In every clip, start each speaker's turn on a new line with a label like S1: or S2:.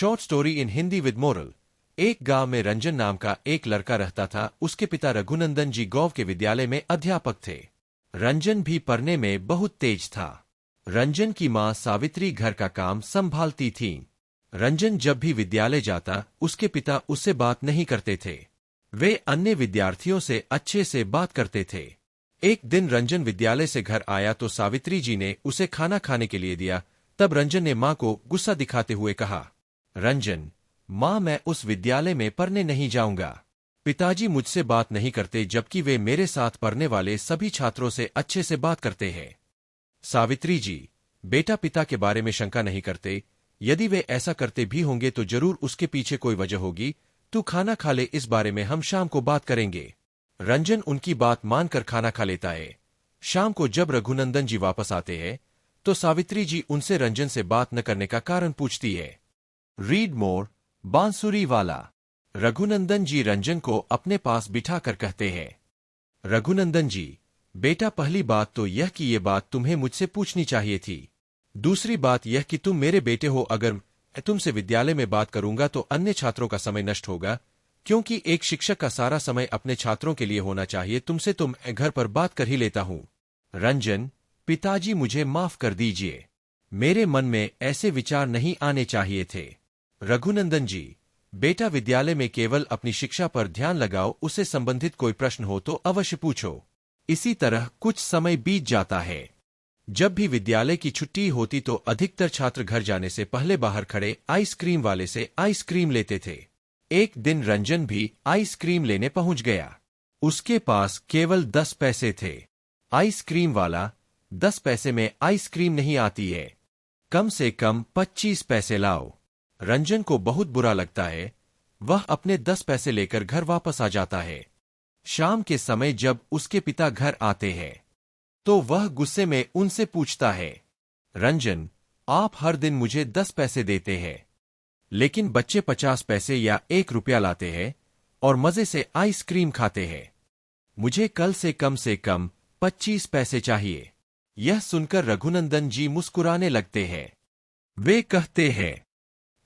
S1: Short story in Hindi with moral. एक गांव में रंजन नाम का एक लड़का रहता था। उसके पिता रघुनंदन जी गांव के विद्यालय में अध्यापक थे। रंजन भी पढ़ने में बहुत तेज था। रंजन की माँ सावित्री घर का काम संभालती थीं। रंजन जब भी विद्यालय जाता, उसके पिता उससे बात नहीं करते थे। वे अन्य विद्यार्थियों से अच्छे से बात करते थे। एक दिन रंजन विद्यालय से घर आया तो सावित्री जी ने उसे खाना खाने के लिए दिया। तब रंजन ने माँ को गुस्सा दिखाते हुए कहा, रंजन, माँ, मैं उस विद्यालय में पढ़ने नहीं जाऊंगा। पिताजी मुझसे बात नहीं करते, जबकि वे मेरे साथ पढ़ने वाले सभी छात्रों से अच्छे से बात करते हैं। सावित्री जी, बेटा पिता के बारे में शंका नहीं करते। यदि वे ऐसा करते भी होंगे तो जरूर उसके पीछे कोई वजह होगी। तू खाना खा ले, इस बारे में हम शाम को बात करेंगे। रंजन उनकी बात मानकर खाना खा लेता है। शाम को जब रघुनंदन जी वापस आते हैं तो सावित्री जी उनसे रंजन से बात न करने का कारण पूछती है। रीड मोर, बांसुरी वाला। रघुनंदन जी रंजन को अपने पास बिठाकर कहते हैं, रघुनंदन जी, बेटा, पहली बात तो यह कि ये बात तुम्हें मुझसे पूछनी चाहिए थी। दूसरी बात यह कि तुम मेरे बेटे हो। अगर मैं तुमसे विद्यालय में बात करूंगा तो अन्य छात्रों का समय नष्ट होगा, क्योंकि एक शिक्षक का सारा समय अपने छात्रों के लिए होना चाहिए। तुमसे तो मैं घर पर बात कर ही लेता हूं। रंजन, पिताजी, मुझे माफ कर दीजिए। मेरे मन में ऐसे विचार नहीं आने चाहिए थे। रघुनंदन जी, बेटा, विद्यालय में केवल अपनी शिक्षा पर ध्यान लगाओ। उससे संबंधित कोई प्रश्न हो तो अवश्य पूछो। इसी तरह कुछ समय बीत जाता है। जब भी विद्यालय की छुट्टी होती तो अधिकतर छात्र घर जाने से पहले बाहर खड़े आइसक्रीम वाले से आइसक्रीम लेते थे। एक दिन रंजन भी आइसक्रीम लेने पहुंच गया। उसके पास केवल 10 पैसे थे। आइसक्रीम वाला, 10 पैसे में आइसक्रीम नहीं आती है, कम से कम 25 पैसे लाओ। रंजन को बहुत बुरा लगता है। वह अपने 10 पैसे लेकर घर वापस आ जाता है। शाम के समय जब उसके पिता घर आते हैं तो वह गुस्से में उनसे पूछता है, रंजन, आप हर दिन मुझे 10 पैसे देते हैं, लेकिन बच्चे 50 पैसे या 1 रुपया लाते हैं और मजे से आइसक्रीम खाते हैं। मुझे कल से कम 25 पैसे चाहिए। यह सुनकर रघुनंदन जी मुस्कुराने लगते हैं। वे कहते हैं,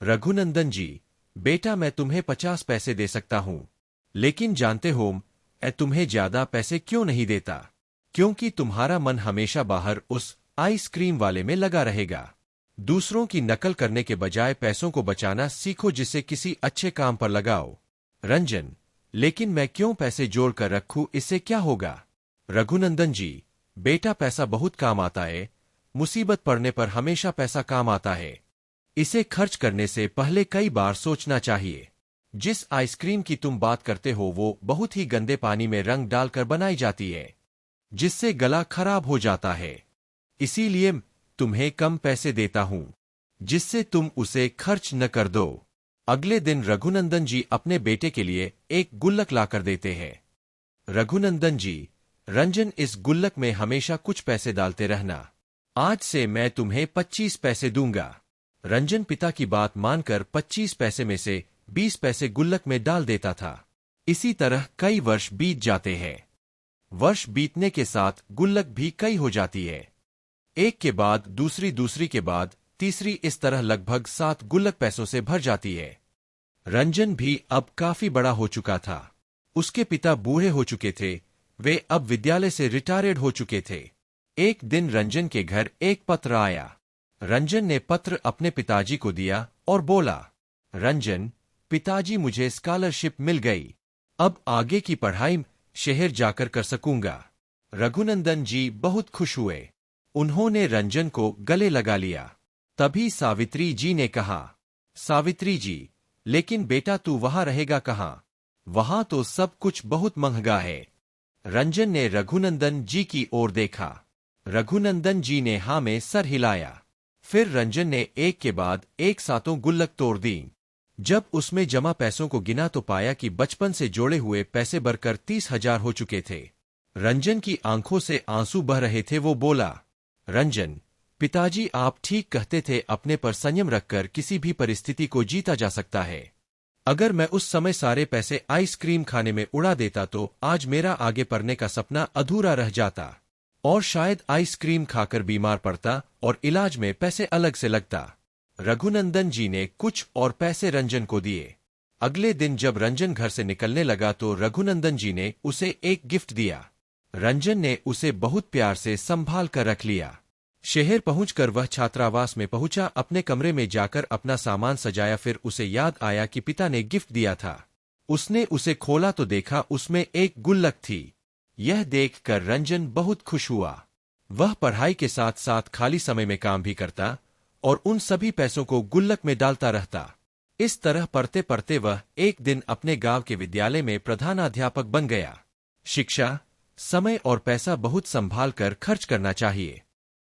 S1: रघुनंदन जी, बेटा, मैं तुम्हें 50 पैसे दे सकता हूं, लेकिन जानते हो मैं तुम्हें ज्यादा पैसे क्यों नहीं देता? क्योंकि तुम्हारा मन हमेशा बाहर उस आइसक्रीम वाले में लगा रहेगा। दूसरों की नकल करने के बजाय पैसों को बचाना सीखो, जिसे किसी अच्छे काम पर लगाओ। रंजन, लेकिन मैं क्यों पैसे जोड़ कर रखूं, इससे क्या होगा? रघुनंदन जी, बेटा, पैसा बहुत काम आता है। मुसीबत पड़ने पर हमेशा पैसा काम आता है। इसे खर्च करने से पहले कई बार सोचना चाहिए। जिस आइसक्रीम की तुम बात करते हो वो बहुत ही गंदे पानी में रंग डालकर बनाई जाती है, जिससे गला खराब हो जाता है। इसीलिए तुम्हें कम पैसे देता हूं, जिससे तुम उसे खर्च न कर दो। अगले दिन रघुनंदन जी अपने बेटे के लिए एक गुल्लक लाकर देते हैं। रघुनंदन जी, रंजन, इस गुल्लक में हमेशा कुछ पैसे डालते रहना। आज से मैं तुम्हें 25 पैसे दूंगा। रंजन पिता की बात मानकर 25 पैसे में से 20 पैसे गुल्लक में डाल देता था। इसी तरह कई वर्ष बीत जाते हैं। वर्ष बीतने के साथ गुल्लक भी कई हो जाती है। एक के बाद दूसरी, दूसरी के बाद तीसरी, इस तरह लगभग 7 गुल्लक पैसों से भर जाती है। रंजन भी अब काफी बड़ा हो चुका था। उसके पिता बूढ़े हो चुके थे। वे अब विद्यालय से रिटायर्ड हो चुके थे। एक दिन रंजन के घर एक पत्र आया। रंजन ने पत्र अपने पिताजी को दिया और बोला, रंजन, पिताजी, मुझे स्कॉलरशिप मिल गई। अब आगे की पढ़ाई शहर जाकर कर सकूंगा। रघुनंदन जी बहुत खुश हुए। उन्होंने रंजन को गले लगा लिया। तभी सावित्री जी ने कहा, सावित्री जी, लेकिन बेटा, तू वहां रहेगा कहां? वहां तो सब कुछ बहुत महंगा है। रंजन ने रघुनंदन जी की ओर देखा। रघुनंदन जी ने हाँ में सर हिलाया। फिर रंजन ने एक के बाद एक 7 गुल्लक तोड़ दी। जब उसमें जमा पैसों को गिना तो पाया कि बचपन से जोड़े हुए पैसे बढ़कर 30,000 हो चुके थे। रंजन की आंखों से आंसू बह रहे थे। वो बोला, रंजन, पिताजी, आप ठीक कहते थे। अपने पर संयम रखकर किसी भी परिस्थिति को जीता जा सकता है। अगर मैं उस समय सारे पैसे आइसक्रीम खाने में उड़ा देता तो आज मेरा आगे पढ़ने का सपना अधूरा रह जाता और शायद आइसक्रीम खाकर बीमार पड़ता और इलाज में पैसे अलग से लगता। रघुनंदन जी ने कुछ और पैसे रंजन को दिए। अगले दिन जब रंजन घर से निकलने लगा तो रघुनंदन जी ने उसे एक गिफ्ट दिया। रंजन ने उसे बहुत प्यार से संभाल कर रख लिया। शहर पहुंचकर वह छात्रावास में पहुंचा, अपने कमरे में जाकर अपना सामान सजाया। फिर उसे याद आया कि पिता ने गिफ्ट दिया था। उसने उसे खोला तो देखा उसमें एक गुल्लक थी। यह देखकर रंजन बहुत खुश हुआ। वह पढ़ाई के साथ साथ खाली समय में काम भी करता और उन सभी पैसों को गुल्लक में डालता रहता। इस तरह पढ़ते पढ़ते वह एक दिन अपने गांव के विद्यालय में प्रधानाध्यापक बन गया। शिक्षा, समय और पैसा बहुत संभाल कर खर्च करना चाहिए।